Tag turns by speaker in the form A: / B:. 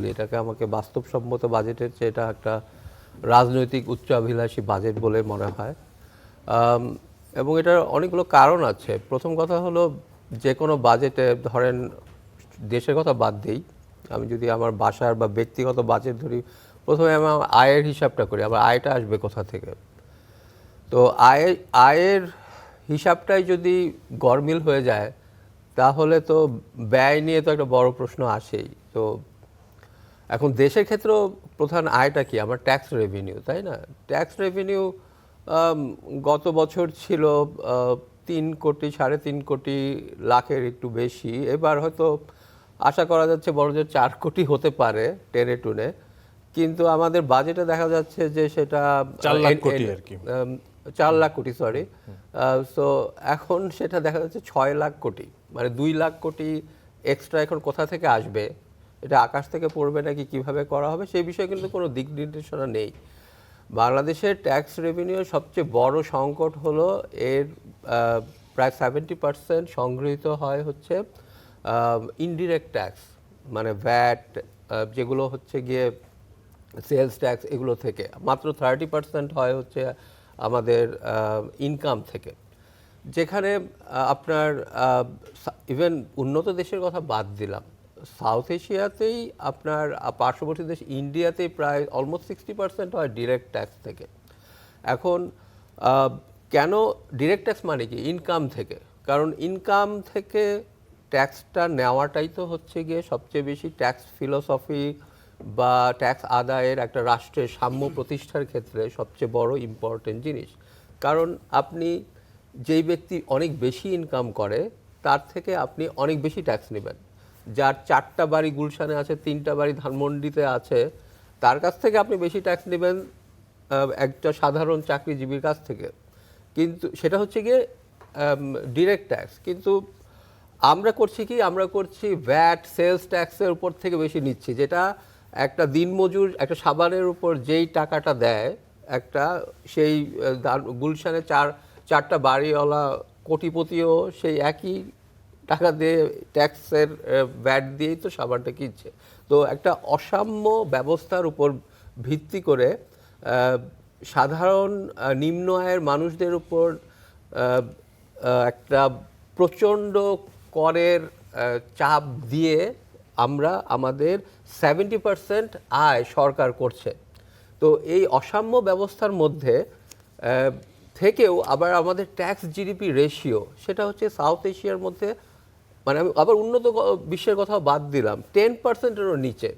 A: বলি, এটাকে আমাকে বাস্তবসম্মত বাজেটের চেয়ে এটা একটা রাজনৈতিক উচ্চাভিলাষী বাজেট বলে মনে হয়। আম, এবং এটার অনেকগুলো কারণ আছে। প্রথম কথা হলো, যে কোনো বাজেটে ধরেন, দেশের কথা বাদ দেই, আমি যদি আমার বাসার বা ব্যক্তিগত বাজেট ধরি, প্রথমে আমি আমার আয়ের হিসাবটা করি, আমার আয়টা আসবে কোথা থেকে। তো আয়ের হিসাবটাই যদি গরমিল হয়ে যায়, তাহলে তো ব্যয় নিয়ে তো একটা বড় প্রশ্ন আসেই। তো এখন দেশের ক্ষেত্রেও প্রধান আয়টা কি? আমার ট্যাক্স রেভিনিউ, তাই না? ট্যাক্স রেভিনিউ গত বছর ছিল 3 কোটি, 3.5 কোটি লাখের একটু বেশি। এবার হয়তো আশা করা যাচ্ছে বড় যে 4 কোটি হতে পারে টেনে টুনে, কিন্তু আমাদের বাজেটে দেখা যাচ্ছে যে সেটা
B: 4 লাখ কোটি আর কি।
A: 4 লাখ কোটি, সরি। সো এখন সেটা দেখা যাচ্ছে 6 লাখ কোটি, মানে 2 লাখ কোটি এক্সট্রা এখন কোথা থেকে আসবে, এটা আকাশ থেকে পড়বে নাকি কিভাবে করা হবে সেই বিষয়ে কিন্তু কোনো দিক নির্দেশনা নেই। বাংলাদেশের ট্যাক্স রেভিনিউর সবচেয়ে বড় সংকট হলো এর প্রায় 70% সংগৃহীত হয় হচ্ছে ইনডিরেক্ট ট্যাক্স, মানে ভ্যাট, যেগুলো হচ্ছে গিয়ে সেলস ট্যাক্স, এগুলো থেকে। মাত্র 30% হয় হচ্ছে আমাদের ইনকাম থেকে, যেখানে আপনার ইভেন উন্নত দেশের কথা বাদ দিলাম, সাউথ এশিয়াতেই আপনার পার্শ্ববর্তী দেশ ইন্ডিয়াতেই প্রায় অলমোস্ট 60% হয় ডিরেক্ট ট্যাক্স থেকে। এখন কেন ডিরেক্ট ট্যাক্স মানে কি? ইনকাম থেকে। কারণ ইনকাম থেকে ট্যাক্সটা নেওয়াটাই তো হচ্ছে গিয়ে সবচেয়ে বেশি ট্যাক্স ফিলোসফি বা ট্যাক্স আদায়ের একটা রাষ্ট্রের সাম্য প্রতিষ্ঠার ক্ষেত্রে সবচেয়ে বড় ইম্পর্টেন্ট জিনিস। কারণ আপনি যেই ব্যক্তি অনেক বেশি ইনকাম করে, তার থেকে আপনি অনেক বেশি ট্যাক্স নেবেন। যার 4টা বাড়ি গুলশানে আছে, 3টা বাড়ি ধানমন্ডিতে আছে, তার কাছ থেকে আপনি বেশি ট্যাক্স নেবেন একটা সাধারণ চাকরিজীবীর কাছ থেকে। কিন্তু সেটা হচ্ছে গিয়ে ডিরেক্ট ট্যাক্স। কিন্তু আমরা করছি কি? আমরা করছি ভ্যাট, সেলস ট্যাক্সের উপর থেকে বেশি নিচ্ছি, যেটা একটা দিনমজুর একটা সাবানের উপর যেই টাকাটা দেয়, একটা সেই গুলশানে 4টা বাড়িওয়ালা কোটিপতিও সেই একই টাকা দিয়ে ট্যাক্সের ভ্যাট দিয়েই তো সাবানটা কিনছে। তো একটা অসাম্য ব্যবস্থার উপর ভিত্তি করে সাধারণ নিম্ন আয়ের মানুষদের উপর একটা প্রচণ্ড করের চাপ দিয়ে আমরা আমাদের 70% আয় সরকার করছে। তো এই অসাম্য ব্যবস্থার মধ্যে থেকেও আবার আমাদের ট্যাক্স জিডিপি রেশিও, সেটা হচ্ছে সাউথ এশিয়ার মধ্যে, মানে আমি আবার উন্নত বিশ্বের কথা বাদ দিলাম, 10%-এরও নিচে।